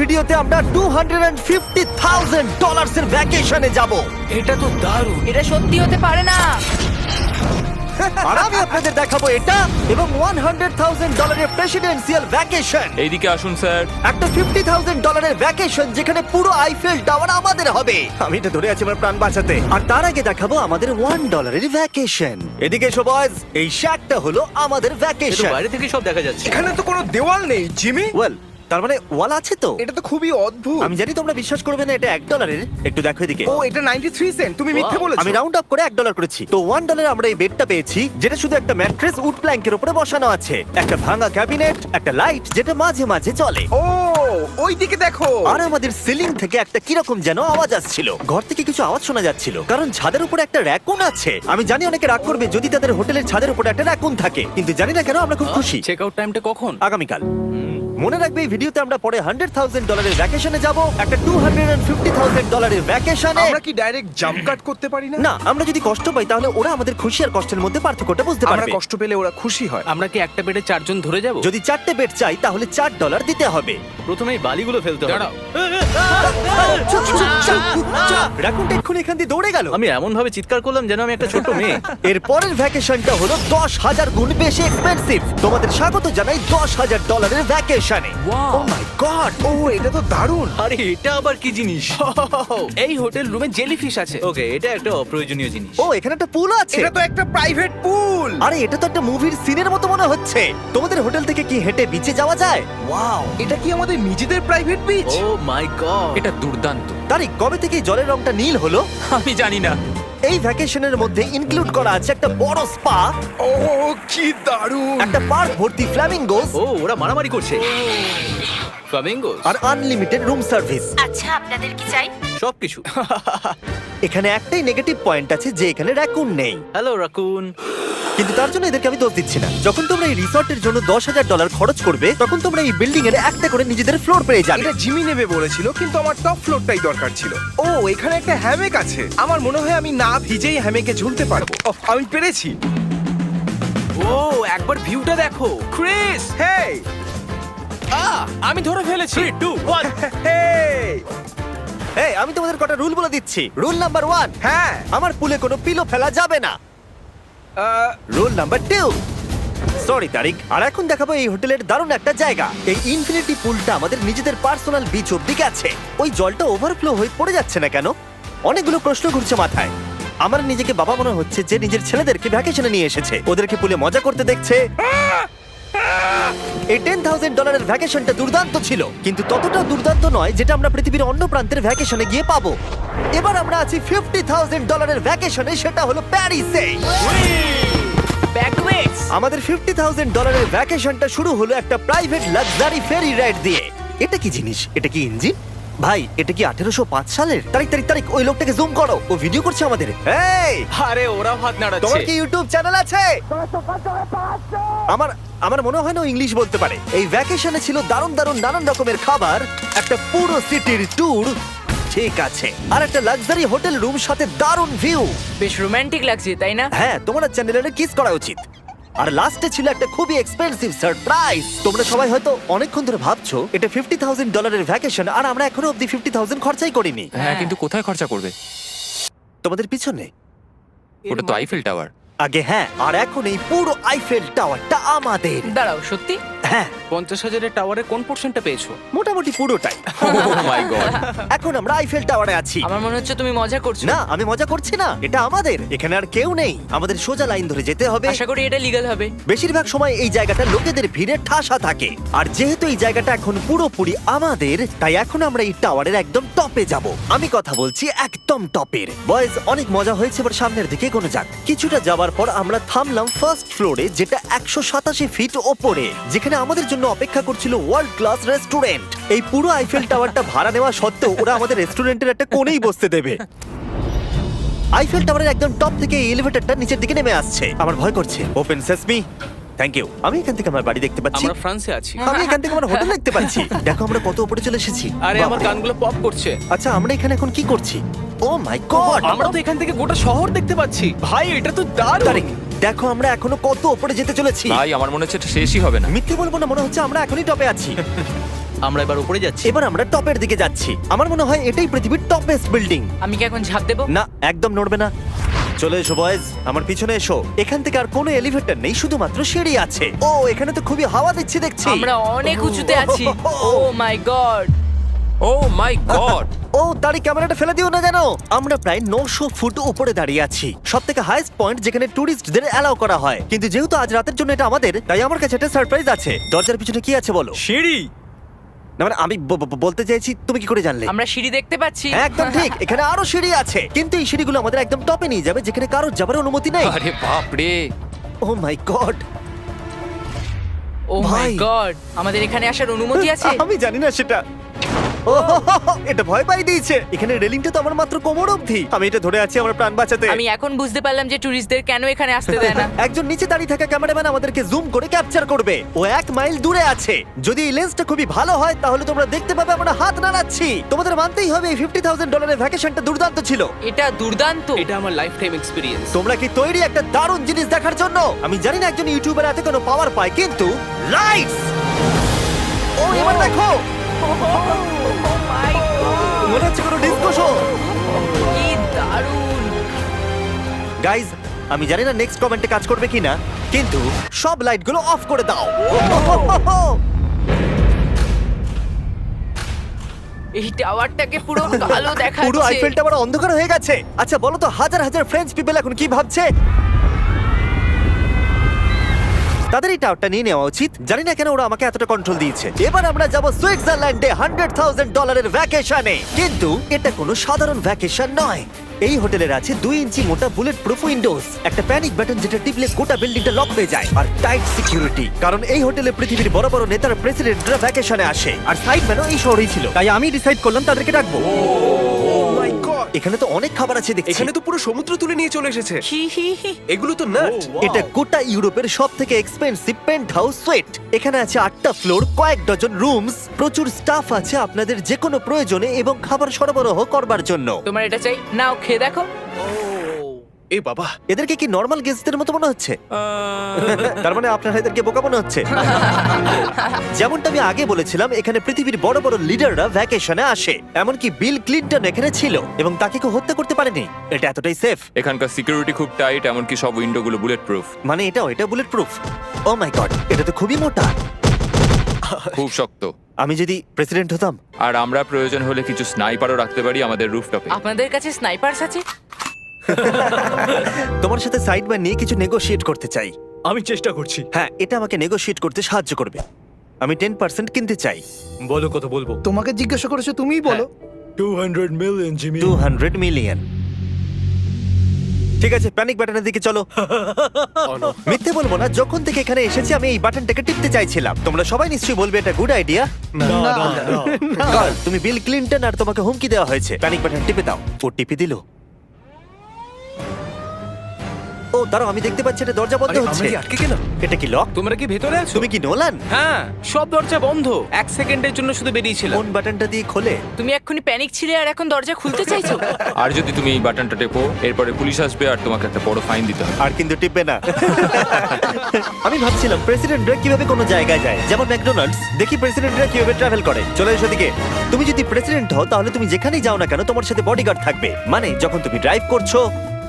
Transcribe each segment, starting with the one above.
ভিডিওতে আমরা $250,000 এর ভ্যাকেশনে যাব। এটা তো দারুণ। এটা সত্যি হতে পারে না। আর আমি আপনাদের দেখাবো এটা এবং $100,000 এর প্রেসিডেন্সিয়াল ভ্যাকেশন। এইদিকে আসুন স্যার। একটা $50,000 এর ভ্যাকেশন যেখানে পুরো আইফেল টাওয়ার আমাদের হবে। আমি এটা ধরে আছি আমার প্রাণ বাঁচাতে। আর তার আগে দেখাবো আমাদের $1 এর ভ্যাকেশন। এদিকে এসো বয়স, এই শ্যাকটা হলো আমাদের এটা ভ্যাকেশন। বাইরে থেকে সব দেখা যাচ্ছে। এখানে তো কোনো দেওয়াল নেই জিমি। ওয়েল, তার মানে ওয়াল আছে তো? এটা তো খুবই অদ্ভুত। আমি জানি তোমরা বিশ্বাস করবে না, এটা $1। একটু দেখো এদিকে। ও এটা 93 সেন্ট। তুমি মিথ্যে বলেছো। আমি রাউন্ড আপ করে $1 করেছি। তো $1 আমরা এই বেডটা পেয়েছি, যেটা শুধু একটা ম্যাট্রেস উড প্ল্যাঙ্কের উপরে বসানো আছে, একটা ভাঙা ক্যাবিনেট, একটা লাইট যেটা মাঝে মাঝে চলে, ও ওই দিকে দেখো। আর আমাদের সিলিং থেকে একটা কিরকম যেন আওয়াজ আসছিল। ঘর থেকে কিছু আওয়াজ শোনা যাচ্ছিল, কারণ ছাদের উপরে একটা র‍্যাকুন আছে। আমি জানি অনেকে রাগ করবে যদি তাদের হোটেলের ছাদের উপরে একটা র‍্যাকুন থাকে, কিন্তু জানি না কেন আমরা খুব খুশি। চেক আউট টাইমটা কখন? আগামীকাল। মনে রাখবে এই ভিডিওতে আমরা পরে $100,000 এর ভ্যাকেশনে যাব, একটা $250,000 এর ভ্যাকেশনে। আমরা কি ডাইরেক্ট জাম্প কাট করতে পারি না? না, আমরা যদি কষ্ট পাই তাহলে ওরা আমাদের খুশি আর কষ্টের মধ্যে পার্থক্যটা বুঝতে আমরা পারবে। কষ্ট পেলে ওরা খুশি হয়। আমরা কি একটা বেডে চারজন ধরে যাব? যদি 4টে বেড চাই তাহলে $4 দিতে হবে। প্রথমেই বালিগুলো ফেলতে হবে। রাকুনটা এক্ষুনি এখান দিয়ে দৌড়ে গেল। আমি এমন ভাবে চিৎকার করলাম যেন আমি একটা ছোট মেয়ে। এর পরের ভ্যাকেশনটা হলো 10,000 গুণ বেশি এক্সপেন্সিভ। তোমাদের স্বাগত জানাই $10,000 এর ভ্যাকেশনে। ও মাই গড, ও এটা তো দারুণ। আরে এটা আবার কি জিনিস? এই হোটেল রুমে জেলিফিশ আছে। ওকে, এটা একটা অপ্রয়োজনীয় জিনিস। ও এখানে একটা পুল আছে। এটা তো একটা প্রাইভেট পুল। আরে এটা তো একটা মুভির সিনের মতো মনে হচ্ছে। তোমাদের হোটেল থেকে কি হেঁটে বিচে যাওয়া যায়? ওয়াও। এটা কি আমাদের নিজেদের প্রাইভেট বিচ? ও মাই গড, এটা দুর্দান্ত। তারিক, কবে থেকে এই জলের রংটা নীল হলো? আমি জানি না। এই ভ্যাকেশনের মধ্যে ইনক্লুড করা আছে একটা বড় স্পা, ও কি দারুণ। একটা পার্ক ভর্তি ফ্ল্যামিঙ্গোস, ও ওরা মারামারি করছে। ফ্লামিঙ্গোস আর আনলিমিটেড রুম সার্ভিস। আচ্ছা, আপনাদের কি চাই? সবকিছু। এখানে একটাই নেগেটিভ পয়েন্ট আছে যে এখানে র‍্যাকুন নেই, হ্যালো রাকুন। কিন্তু তার জন্য এদেরকে আমি দোষ দিচ্ছি না। যখন তোমরা এই রিসর্টের জন্য $10,000 খরচ করবে, তখন তোমরা এই বিল্ডিং এর একটা করে নিজেদের ফ্লোর পেয়ে যাবে। এটা জিমি নেবে বলেছিল, কিন্তু আমার টপ ফ্লোরটাই দরকার ছিল। ও এখানে একটা হ্যামেক আছে। আমার মনে হয় আমি না ভিজেই হ্যামেকে ঝুলতে পারবো। ওহ, আমি পেরেছি। ও একবার ভিউটা দেখো ক্রিস। হেই আমি ধরে ফেলেছি। 3, 2, 1 হেই। এই, আমি তোমাদের কটা রুল বলে দিচ্ছি। রুল নাম্বার 1, হ্যাঁ আমার পুলে কোনো পিলো ফেলা যাবে না। রুল নাম্বার 2, সরি তারিক। আর এখন দেখাবো এই হোটেলের দারুণ একটা জায়গা। এই ইনফিনিটি পুলটা আমাদের নিজেদের পার্সোনাল বিচ অব্দি আছে। ওই জলটা ওভারফ্লো হয়ে পড়ে যাচ্ছে না কেন? অনেকগুলো প্রশ্ন ঘুরছে মাথায়। আমার নিজেকে বাবা মনে হচ্ছে যে নিজের ছেলেদেরকে ভ্যাকেশনে নিয়ে এসেছে, ওদেরকে পুলে মজা করতে দেখছে। এই $10,000 এর ভ্যাকেশনটা দুর্দান্ত ছিল, কিন্তু ততটা দুর্দান্ত নয় যেটা আমরা পৃথিবীর অন্য প্রান্তের ভ্যাকেশনে গিয়ে পাবো। এবার আমরা আছি $50,000 এর ভ্যাকেশনে, সেটা হলো প্যারিসে। ব্যাকওয়েটস। আমাদের $50,000 এর ভ্যাকেশনটা শুরু হলো একটা প্রাইভেট লাক্সারি ফেরি রাইড দিয়ে। এটা কি জিনিস? এটা কি ইঞ্জিন? ভাই, এটা কি 1805 সালের? তারিক তারিক তারিক, ওই লোকটাকে জুম করো, ও ভিডিও করছে আমাদের। এই, আরে ওরা হাত তোমার নাড়াচ্ছে। কি ইউটিউব চ্যানেল আছে? আমার মনে হয় না ও ইংলিশ বলতে পারে। এই ভ্যাকেশনে ছিল দারুণ দারুণ নানান রকমের খাবার, একটা পুরো সিটির ট্যুর, ঠিক আছে, আর একটা লাক্সারি হোটেল রুম সাথে দারুণ ভিউ। বেশ রোমান্টিক লাগছে, তাই না? হ্যাঁ, তোমার চ্যানেলের কিস করা উচিত। আর লাস্টে ছিল একটা খুবই এক্সপেন্সিভ সারপ্রাইজ। তোমরা সবাই হয়তো অনেকক্ষণ ধরে ভাবছো এটা $50,000 এর ভ্যাকেশন, আর আমরা এখনো অব্দি 50,000 খরচাই করিনি। হ্যাঁ, কিন্তু কোথায় খরচা করবে? তোমাদের পিছনে ওটা তো আইফেল টাওয়ার। আগে হ্যাঁ, আর এখন এই পুরো আইফেল টাওয়ারটা আমাদের। দাঁড়াও, সত্যি? হ্যাঁ, 50,000 এর টাওয়ারের কোন পোরশনটা পেয়েছো? মোটামুটি পুরোটাই। ও মাই গড। এখন আমরা আইফেল টাওয়ারে আছি। আমার মনে হচ্ছে তুমি মজা করছো। না, আমি মজা করছি না, এটা আমাদের। এখানে আর কেউ নেই, আমাদের সোজা লাইন ধরে যেতে হবে। আশা করি এটা লিগ্যাল হবে। বেশিরভাগ সময় এই জায়গাটা লোকেদের ভিড়ে ঠাসা থাকে, আর যেহেতু এই জায়গাটা এখন পুরোপুরি আমাদের, তাই এখন আমরা এই টাওয়ারের একদম টপে যাব। আমি কথা বলছি একদম টপের। বয়েজ, অনেক মজা হয়েছে, এবার সামনের দিকে এগোনো যাক। কিছুটা যাওয়ার পর আমরা থামলাম ফার্স্ট ফ্লোরে, যেটা 187 ফিট ওপরে, যেখানে আমাদের জন্য অপেক্ষা করছিল ওয়ার্ল্ড ক্লাস রেস্টুরেন্ট। এই পুরো আইফেল টাওয়ারটা ভাড়া নেওয়া সত্ত্বেও ওরা আমাদের রেস্টুরেন্টের একটা কোণেই বসতে দেবে। আইফেল টাওয়ারের একদম টপ থেকে এই এলিভেটরটা নিচের দিকে নেমে আসছে। আমার ভয় করছে। Open sesame. Thank you. আমি এখান থেকে আমার বাড়ি দেখতে পাচ্ছি। আমরা ফ্রান্সে আছি। আমি এখান থেকে আমার হোটেল দেখতে পাচ্ছি। দেখো আমরা কত উপরে চলে এসেছি। আরে আমার বাপরে। কানগুলো পপ করছে। আচ্ছা, আমরা এখানে এখন কি করছি? ও মাই গড, আমরা তো এখান থেকে গোটা শহর দেখতে পাচ্ছি। ভাই এটা তো দারুণ। তারিক, দেখো আমরা এখনো কত উপরে যেতে চলেছি। ভাই আমার মনে হচ্ছে এটা শেষই হবে না। মিথ্যে বলবো না, মনে হচ্ছে আমরা এখনই টপে আছি। আমরা এবার উপরে যাচ্ছি। এবার আমরা টপের দিকে যাচ্ছি। আমার মনে হয় এটাই পৃথিবীর টপেস্ট বিল্ডিং। আমি কি এখন ঝাঁপ দেবো? না, একদম নড়বে না। চলে এসো বয়েজ, আমার পিছনে এসো। এখান থেকে আর কোনো এলিভেটর নেই, শুধুমাত্র সিঁড়ি আছে। ও, এখানে তো খুবই হাওয়া দিচ্ছে দেখছি। আমরা অনেক উঁচুতে আছি। ও মাই গড! ও মাই গড! ও, তারই ক্যামেরাটা ফেলে দিও না জানো। আমরা প্রায় 900 ফুট উপরে দাঁড়িয়ে আছি, সব থেকে হাইস্ট পয়েন্ট যেখানে টুরিস্টদের অ্যালাউ করা হয়। কিন্তু যেহেতু আজ রাতের জন্য এটা আমাদের, তাই আমার কাছে একটা সারপ্রাইজ আছে। দরজার পিছনে কি আছে বলো? সিঁড়ি। না মানে আমি বলতে চাইছি, তুমি কি করে জানলে? আমরা সিঁড়ি দেখতে পাচ্ছি। হ্যাঁ, একদম ঠিক। এখানে আরো সিঁড়ি আছে, কিন্তু এই সিঁড়িগুলো আমাদের একদম টপে নিয়ে যাবে, যেখানে কারোর যাবার অনুমতি নেই। আরে বাপ রে! ও মাই গড! ও মাই ভাই। গড! আমাদের এখানে আসার অনুমতি আছে? আমি জানি না সেটা। ও, এটা ভয় পাই দিয়েছে। এখানে রেলিংটা তো আমার মাত্র কোমর অবধি। আমি এটা ধরে আছি আমার প্রাণ বাঁচাতে। আমি এখন বুঝতে পারলাম যে ট্যুরিস্টদের কেন এখানে আসতে দেয় না। একজন নিচে দাঁড়িয়ে থাকা ক্যামেরাম্যান আমাদেরকে জুম করে ক্যাপচার করবে। ও 1 মাইল দূরে আছে। যদি এই লেন্সটা খুবই ভালো হয় তাহলে তোমরা দেখতে পাবে আমরা হাত নাড়াচ্ছি। তোমাদের মানতেই হবে এই $50,000 ভ্যাকেশনটা দুর্দান্ত ছিল। এটা দুর্দান্ত। এটা আমার লাইফ টাইম এক্সপেরিয়েন্স। তোমরা কি তৈরি একটা দারুণ জিনিস দেখার জন্য? আমি জানি না একজন ইউটিউবার এত কোনো পাওয়ার পায়, কিন্তু লাইটস! ও, এবার দেখো, মনে হচ্ছে কোনো ডিসকো শো। কি দারুণ! গাইজ, আমি জানি না নেক্সট কমেন্টে কাজ করবে কিনা, কিন্তু সব লাইটগুলো অফ করে দাও। এই টাওয়ারটাকে পুরো কালো দেখাচ্ছে। পুরো আইফেল টাওয়ার অন্ধকার হয়ে গেছে। আচ্ছা বলো তো, হাজার হাজার ফ্রেঞ্চ পিপল এখন কি ভাবছে? তাদের এই টাওয়ারটা নিয়ে নেওয়া উচিত। জানি না কেন ওরা আমাকে এতটা কন্ট্রোল দিয়েছে। এবার আমরা যাব সুইজারল্যান্ডে $100,000 ভ্যাকেশনে। কিন্তু এটা কোনো সাধারণ ভ্যাকেশন নয়। এই হোটেলের আছে 2 ইঞ্চি মোটা বুলেট প্রুফ উইন্ডোজ, একটা প্যানিক বাটন যেটা টিপলে গোটা বিল্ডিংটা লক হয়ে যায়, আর টাইট সিকিউরিটি। কারণ এই হোটেলে পৃথিবীর বড় বড় নেতার প্রেসিডেন্টরা ভ্যাকেশনে আসে। আর সাইডম্যানও এই শহরেই ছিল, তাই আমি ডিসাইড করলাম তাদেরকে ডাকবো। মাই গড! এখানে তো অনেক খাবার আছে দেখছি। এখানে তো পুরো সমুদ্র তুলে নিয়ে চলে এসেছে। হি হি হি। এগুলো তো নাট। এটা গোটা ইউরোপের সব থেকে এক্সপেন্সিভ পেন্ট হাউস সুইট। এখানে আছে 8টা ফ্লোর, কয়েক ডজন রুমস, প্রচুর স্টাফ আছে আপনাদের যে কোনো প্রয়োজনে এবং খাবার সরবরাহ করবার জন্য। তোমার এটা চাই? নাও খেয়ে দেখো। এ বাবা! এদেরকে কি নর্মাল গেস্টদের মতো মনে হচ্ছে? তার মানে আপনারা এদেরকে বোকা মনে হচ্ছে। যেমনটা আমি আগে বলেছিলাম, এখানে পৃথিবীর বড় বড় লিডাররা ভ্যাকেশনে আসে। এমনকি বিল ক্লিনটন এখানে ছিল এবং তাকে কেউ হত্যা করতে পারেনি। এটা এতটাই সেফ। এখানকার সিকিউরিটি খুব টাইট, এমনকি সব উইন্ডোগুলো বুলেট প্রুফ। মানে এটা বুলেট প্রুফ। ও মাই গড, এটা তো খুবই মোটা। খুব শক্ত। আমি যদি প্রেসিডেন্ট হতাম। আর আমরা প্রয়োজন হলে কিছু স্নাইপারও রাখতে পারি আমাদের রুফটপে। আপনাদের কাছে স্নাইপারস আছে? তোমার সাথে সাইড বাই নিয়ে কিছু নেগোশিয়েট করতে চাই। আমি চেষ্টা করছি। হ্যাঁ, এটা আমাকে নেগোশিয়েট করতে সাহায্য করবে। আমি 10% কিনতে চাই। বলো কত বলবো? তোমাকে জিজ্ঞাসা করেছো, তুমিই বলো। 200 মিলিয়ন জিমি। 200 মিলিয়ন। ঠিক আছে, প্যানিক বাটনের দিকে চলো। মিথ্যে বলবো না, যখন থেকে এখানে এসেছি আমি এই বাটনটাকে টিপতে চাইছিলাম। তোমরা সবাই নিশ্চয়ই বলবে এটা গুড আইডিয়া। তুমি বিল ক্লিনটন আর তোমাকে হুমকি দেওয়া হয়েছে। প্যানিক বাটন টিপে দাও। ও টিপে দিল। ও দাঁড়াও, আমি দেখতে পাচ্ছি এটা দরজা বন্ধ আরে, হচ্ছে। আমরা কি আটকে গেলাম? এটা কি লক? তোমরা কি ভেতরে আছো? তুমি কি নোলান? হ্যাঁ, সব দরজা বন্ধ। 1 সেকেন্ডের জন্য শুধু বেরিয়েছিলাম। কোন বাটনটা দিয়ে খোলে? তুমি এক্ষুনি প্যানিক ছিলে আর এখন দরজা খুলতে চাইছো? আর যদি তুমি এই বাটনটা টেপো, এরপরে পুলিশ আসবে আর তোমাকে একটা বড় ফাইন দিতে হবে। আর কিন্তু টিপবে না। আমি ভাবছিলাম প্রেসিডেন্টরা কিভাবে কোনো জায়গায় যায়, যেমন ম্যাকডোনাল্ডস। দেখি প্রেসিডেন্টরা কিভাবে ট্রাভেল করে। চলে এসো দিকে। তুমি যদি প্রেসিডেন্ট হও তাহলে তুমি যেখানেই যাও না কেন তোমার সাথে বডিগার্ড থাকবে। মানে যখন তুমি ড্রাইভ করছো।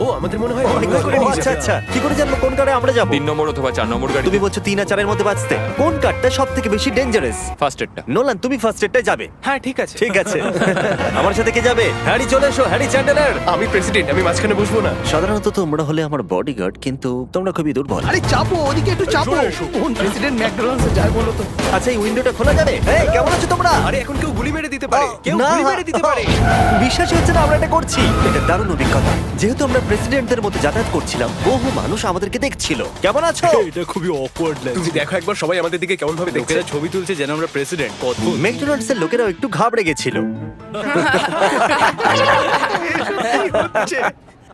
ও, আমাদের মনে হয় ও, অনেক করে নিয়ে আচ্ছা যাবে। আচ্ছা, কি করে জানবো কোন কারে আমরা যাবো? 3 নম্বর অথবা 4 নম্বর গাড়ি। তুমি বলছো 3 আর 4 এর মধ্যে বাঁচতে। কোন কারটা সব থেকে বেশি ডেঞ্জারাস? ফার্স্ট এডটা। নোলান, তুমি ফার্স্ট এডটাই যাবে। হ্যাঁ, ঠিক আছে। ঠিক আছে। আমার সাথে কে যাবে? হ্যারি, চলে এসো। Harry Chandler. আমি প্রেসিডেন্ট, আমি মাঝখানে বসবো না। সাধারণত তোমরা হলে আমার বডিগার্ড, কিন্তু তোমরা খুবই দুর্বল। আরে চাপো, ওদিকে একটু চাপো। কোন প্রেসিডেন্ট ম্যাকডোনাল্ডসে যায় বলো তো? আচ্ছা, এই উইন্ডোটা খোলা যাবে? এই, কেমন আছো তোমরা? আরে, এখন কেউ গুলি মেরে দিতে পারে। কেউ না। গুলি মেরে দিতে পারে। বিশ্বাসই হচ্ছে না আমরা এটা করছি। এটা দারুণ অভিজ্ঞতা। যেহেতু আমরা প্রেসিডেন্টদের মতো যাতায়াত করছিলাম, বহু মানুষ আমাদেরকে দেখছিল। কেমন আছো? এটা খুবই অকওয়ার্ড তুমি লাগছে। দেখো একবার সবাই আমাদের দিকে কেমন ভাবে দেখছে। লোকেরা ছবি তুলছে যেন আমরা প্রেসিডেন্ট। অদ্ভুত। ম্যাকডোনাল্ডস এর লোকেরাও একটু ঘাবড়ে গেছিল।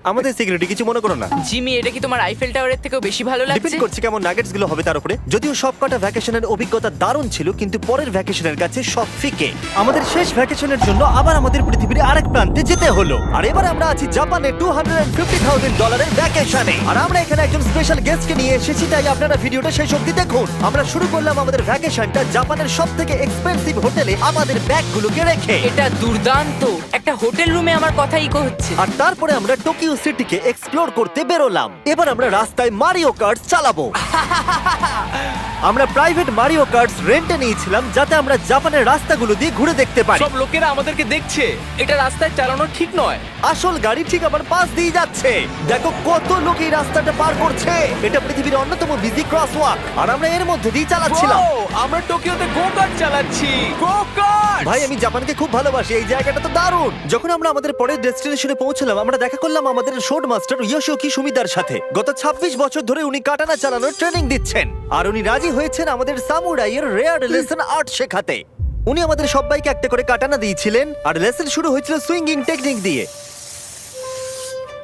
আমাদের সিকিউরিটি কিছু মনে করো না। জিমি, এটা কি তোমার আইফেল টাওয়ারের থেকেও বেশি ভালো ডিপেন্ড লাগছে? করছে কেমন নাগেটস গুলো হবে তার উপরে। যদিও সবকটা ভ্যাকেশনের অভিজ্ঞতা দারুণ ছিল, কিন্তু পরের ভ্যাকেশনের কাছে সব ফিকে। আমাদের শেষ ভ্যাকেশনের জন্য আবার আমাদের পৃথিবীর আরেক প্রান্তে যেতে হলো। আর এবার আমরা আছি জাপানে $250,000 ভ্যাকেশনে। আর আমরা এখানে একজন স্পেশাল গেস্টকে নিয়ে এসেছি, তাই আপনারা ভিডিওটা শেষ অবধি দেখুন। আমরা শুরু করলাম আমাদের ভ্যাকেশনটা জাপানের সবথেকে এক্সপেন্সিভ হোটেলে আমাদের ব্যাগগুলোকে রেখে। এটা দুর্দান্ত। একটা হোটেল রুমে আমার কথা ইকো হচ্ছে। আর তারপরে আমরা টোকিও সিটিকে এক্সপ্লোর করতে বেরোলাম। এবার আমরা রাস্তায় মারিও কার্টস চালাবো। আমরা প্রাইভেট মারিও কার্টস রেন্টে নিয়েছিলাম, যাতে আমরা জাপানের রাস্তাগুলো দিয়ে ঘুরে দেখতে পারি। সব লোকেরা আমাদেরকে দেখছে, এটা রাস্তায় চালানো ঠিক নয়। আসল গাড়ি ঠিক আমার পাশ দিয়ে যাচ্ছে। দেখো কত লোক এই রাস্তাটা পার করছে। এটা পৃথিবীর অন্যতম বিজি ক্রসওয়াক, আর আমরা এর মধ্যে দিয়ে চালাচ্ছিলাম। ও, আমরা টোকিওতে গো কার্ট চালাচ্ছি। গো কার্ট! ভাই, আমি জাপানকে খুব ভালোবাসি। এই জায়গাটা তো দারুণ। যখন আমরা আমাদের পরের ডেস্টিনেশনে পৌঁছলাম, আমরা দেখা করলাম আমাদের শোড মাস্টার ইয়োশিওকি সুমিদার সাথে। গত 26 বছর ধরে উনি কাটানা চালানোর ট্রেনিং দিচ্ছেন, আর উনি রাজি হয়েছেন আমাদের সামুরাইয়ের রেয়ার লেসন আর্ট শেখাতে। উনি আমাদের সবাইকে একটা করে কাটানা দিয়েছিলেন, আর লেসন শুরু হয়েছিল সুইঙ্গিং টেকনিক দিয়ে।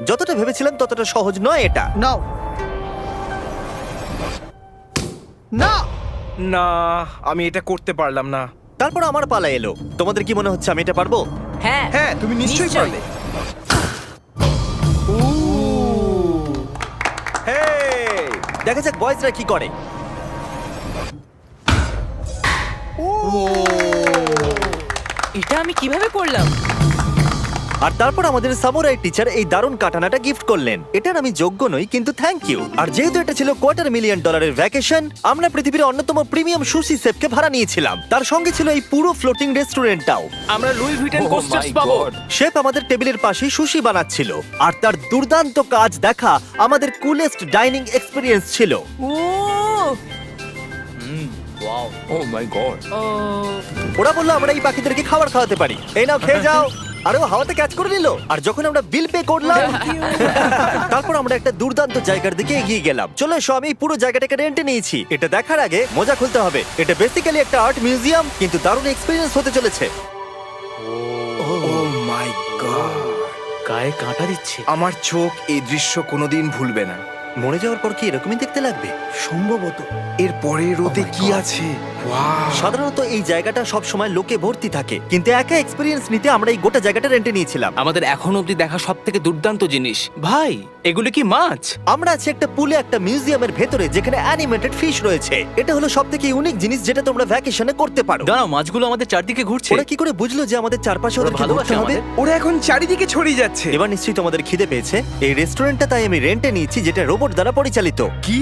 যতটা ভেবেছিলাম ততটা সহজ নয় এটা। নাও না না, আমি এটা করতে পারলাম না। তারপর আমার পালা এলো। তোমাদের কি মনে হচ্ছে আমি এটা পারবো? হ্যাঁ হ্যাঁ, তুমি নিশ্চয়ই পারবে। হেই! দেখা যাক বয়েজরা কি করে। এটা আমি কিভাবে করলাম? আর তারপর আমাদের সামুরাই টিচার এই দারুণ কাটানাটা গিফট করলেন। এটার আমি যোগ্য নই, কিন্তু থ্যাংক ইউ। আর যেহেতু এটা ছিল $250,000 ভ্যাকেশন, আমরা পৃথিবীর অন্যতম প্রিমিয়াম সুশি শেফকে ভাড়া নিয়েছিলাম। তার সঙ্গে ছিল এই পুরো ফ্লোটিং রেস্টুরেন্টটাও। আমরা লুই ভিটেন Oh কোস্টার্স my পাবো। God! শেফ আমাদের টেবিলের পাশেই সুশি বানাচ্ছিল, আর তার দুর্দান্ত কাজ দেখা আমাদের কুলেস্ট ডাইনিং এক্সপিরিয়েন্স ছিল। ও ও মাই গড! ও ওরা বললো আমরা এই পাখিদেরকে খাবার খাওয়াতে পারি। এই নাও, খেয়ে যাও। আরে ও হাওয়াতে ক্যাচ করে নিল। আর যখন আমরা বিল পে করলাম, তারপর আমরা একটা দুর্দান্ত জায়গার দিকে এগিয়ে গেলাম। চলো এসো, আমি এই পুরো জায়গাটাকে রেন্টে নিয়েছি। এটা দেখার আগে মজা খুলতে হবে। এটা বেসিক্যালি একটা আর্ট মিউজিয়াম, কিন্তু দারুণ এক্সপেরিয়েন্স হতে চলেছে। ও মাই গড! গায়ে কাঁটা দিচ্ছে। আমার চোখ এই দৃশ্য কোনোদিন ভুলবে না। মরে যাওয়ার পর কি এরকমই দেখতে লাগবে? সম্ভবত এর পরে রোদে কি আছে? ওয়াও! সাধারণত এই জায়গাটা সব সময় লোকে ভর্তি থাকে, কিন্তু একা এক্সপেরিয়েন্স নিতে আমরা এই গোটা জায়গাটা রেন্টে নিয়েছিলাম। আমাদের এখন অবধি দেখা সব থেকে দুর্দান্ত জিনিস। ভাই, এগুলো কি মাছ? আমরা আছি একটা পুলে, একটা মিউজিয়ামের ভেতরে, যেখানে অ্যানিমেটেড ফিশ রয়েছে। এটা হলো সবথেকে ইউনিক জিনিস যেটা তোমরা ভ্যাকেশনে করতে পারো। দাঁড়াও, মাছগুলো আমাদের চারদিকে ঘুরছে। ওরা কি করে বুঝলো যে আমাদের চারপাশে ওদেরকে ভালোবাসে ঘুরতে হবে? আমাদের। ওরা এখন চারিদিকে ছড়িয়ে যাচ্ছে। এবার নিশ্চয়ই তোমাদের খিদে পেয়েছে। এই রেস্টুরেন্টটা তাই আমি রেন্টে নিয়েছি, যেটা রোবট দ্বারা পরিচালিত। কি?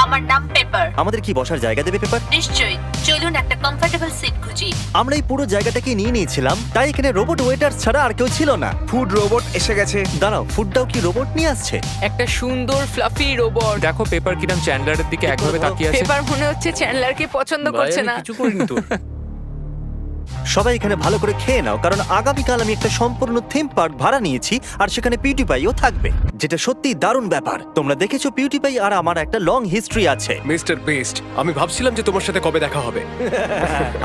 আমার নাম পেপার। আমাদের কি বসার জায়গা দেবে পেপার? নিশ্চয়ই, চলুন একটা কমফোর্টেবল সিট খুঁজি। আমরা এই পুরো জায়গাটাকে নিয়ে নিয়েছিলাম, তাই এখানে রোবট ওয়েটার ছাড়া আর কেউ ছিল না। ফুড রোবট এসে গেছে। দাঁড়াও, ফুডটাও কি রোবট নিয়ে আসছে? একটা সুন্দর ফ্লাফি রোবট। দেখো পেপার কিরাম চ্যান্ডলারের দিকে একভাবে তাকিয়ে আছে। পেপার মনে হচ্ছে চ্যান্ডলারকে পছন্দ করছে না। কিছু করিনি তো। সবাই এখানে ভালো করে খেয়ে নাও, কারণ আগামীকাল আমি একটা সম্পূর্ণ থিম পার্ক ভাড়া নিয়েছি, আর সেখানে পিউটিপাইও থাকবে, যেটা সত্যি দারুণ ব্যাপার। তোমরা দেখেছো পিউটিপাই আর আমার একটা লং হিস্ট্রি আছে। মিস্টার বেস্ট, আমি ভাবছিলাম যে তোমার সাথে কবে দেখা হবে।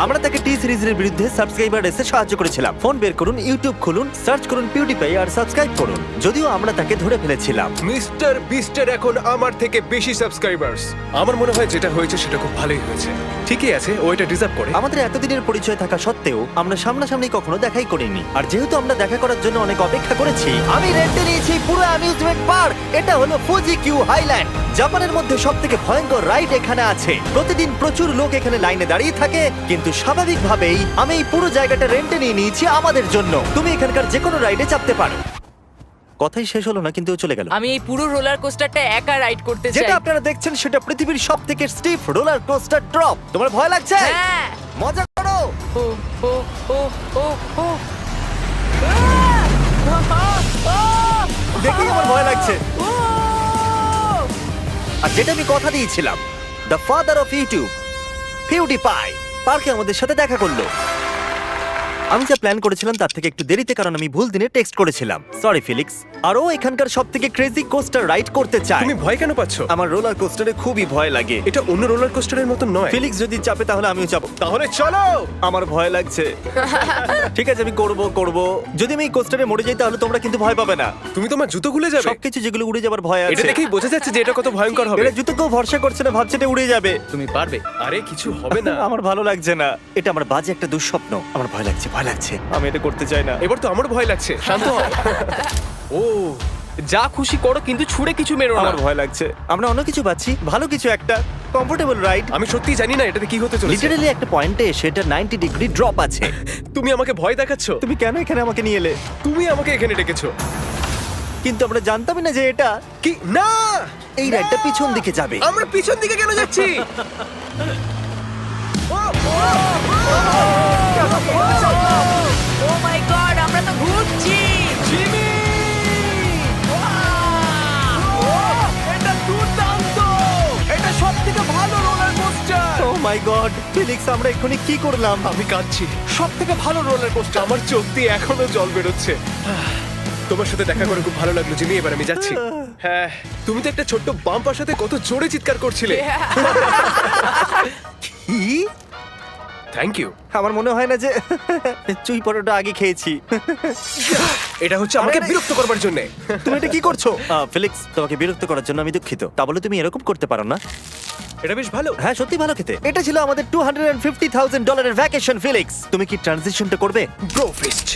আমরা তাকে টি সিরিজের বিরুদ্ধে সাবস্ক্রাইবার রেসে সাহায্য করেছিলাম। ফোন বের করুন, ইউটিউব খুলুন, সার্চ করুন পিউটিপাই আর সাবস্ক্রাইব করুন। যদিও আমরা তাকে ধরে ফেলেছিলাম। মিস্টার বিস্টের এখন আমার থেকে বেশি সাবস্ক্রাইবার্স। আমার মনে হয় যেটা হয়েছে সেটা খুব ভালোই হয়েছে। ঠিকই আছে, ও এটা ডিজার্ভ করে। আমাদের এতদিনের পরিচয় থাকা সত্ত্বেও আমরা সামনাসামনি কখনো দেখাই করিনি, আর যেহেতু আমরা দেখা করার জন্য অনেক অপেক্ষা করেছি, আমি রেন্টে নিয়েছি পুরো অ্যামিউজমেন্ট পার্ক। এটা হলো ফুজি কিউ হাইল্যান্ড। জাপানের মধ্যে সবথেকে ভয়ঙ্কর রাইড এখানে আছে। প্রতিদিন প্রচুর লোক এখানে লাইনে দাঁড়িয়ে থাকে, কিন্তু স্বাভাবিকভাবেই আমি এই পুরো জায়গাটা রেন্টে নিয়ে নিয়েছি আমাদের জন্য। তুমি এখানকার যে কোনো রাইডে চাপতে পারো। কথাই শেষ হলো না, কিন্তু ও চলে গেল। আমি এই পুরো রোলার কোস্টারটা একা রাইড করতে চাই। যেটা আপনারা দেখছেন সেটা পৃথিবীর সবথেকে স্টিফ রোলার কোস্টার ড্রপ। তোমার ভয় লাগছে? হ্যাঁ। মজা করো। ও ও ও ও ও দেখেই আমার ভয় লাগছে। আর যেটা আমি কথা দিয়েছিলাম, দ্য ফাদার অফ ইউটিউব, পিউটিপাই, পার্কে আমাদের সাথে দেখা করলো। আমি যা প্ল্যান করেছিলাম তার থেকে একটু দেরিতে, কারণ আমি ভুল দিনে টেক্সট করেছিলাম। সরি ফিলিক্স। আর ও এখানকার সবথেকে ক্রেজি কোস্টার রাইড করতে চায়। তুমি ভয় কেন পাচ্ছ? আমার রোলার কোস্টারে খুবই ভয় লাগে। এটা অন্য রোলার কোস্টারের মতন নয়। ফিলিক্স যদি চাপে তাহলে আমিও চাপো। তাহলে চলো। আমার ভয় লাগছে। ঠিক আছে, আমি করব। যদি আমি এই কোস্টারে মরে যাই তাহলে তোমরা কিন্তু ভয় পাবে না। তুমি তোমার জুতো খুলে যাবে। সবকিছু যেগুলো উড়ে যাবার ভয় এটা আছে। দেখেই বোঝা যাচ্ছে যে এটা কত ভয়ঙ্কর হবে। এরা জুতোকেও ভরসা করছে না, ভাবছে এটা উড়ে যাবে। তুমি পারবে। আরে কিছু হবে না। আমার ভালো লাগছে না। এটা আমার বাজে একটা দুঃস্বপ্ন। আমার ভয় লাগছে। আমি এটা করতে চাই না। এবার তো আমার ভয় লাগছে। শান্ত হও। ও যা খুশি করো কিন্তু ছুঁড়ে কিছু মেরো না। আমার ভয় লাগছে। আমরা অন্য কিছু পাচ্ছি, ভালো কিছু একটা কমফোর্টেবল রাইড। আমি সত্যি জানি না এটাতে কি হতে চলেছে। লিটারালি একটা পয়েন্টে সেটা 90 ডিগ্রি ড্রপ আছে। তুমি আমাকে ভয় দেখাচ্ছ। তুমি কেন এখানে আমাকে নিয়ে এলে? তুমি আমাকে এখানে ডেকেছো। কিন্তু আমরা জানতামই না যে এটা কি না, এই রাইডটা পিছন দিকে যাবে। আমরা পিছন দিকে কেন যাচ্ছি? ও মাই গড, আমরা তো ঘুরছি। এটা দুর্দান্ত। এটা সবথেকে ভালো রোলার কোস্টার। ও মাই গড, ফিলিক্স আমরা এক্ষুনি কি করলাম? আমি কাঁদছি। সবথেকে ভালো রোলার কোস্টার। আমার চোখ দিয়ে এখনো জল বেরোচ্ছে। তোমার সাথে দেখা করে খুব ভালো লাগলো জিমি। এবার আমি যাচ্ছি। হ্যাঁ, তুমি তো একটা ছোট্ট বাম্পার সাথে কত জোরে চিৎকার করছিলে। কি? Thank you. আমার মনে হয় না যে চুই পরোটা আগে খেয়েছি। এটা হচ্ছে আমাকে আরে, বিরক্ত করবার জন্য। তুমি এটা কি করছো? ফিলিক্স, তোমাকে বিরক্ত করার জন্য আমি দুঃখিত। তা বলে তুমি এরকম করতে পারো না। এটা বেশ ভালো। হ্যাঁ, সত্যি ভালো খেতে। এটা ছিল আমাদের $250,000 ভ্যাকেশন। ফিলিক্স, তুমি কি ট্রানজিশনটা করবে? Bro feast.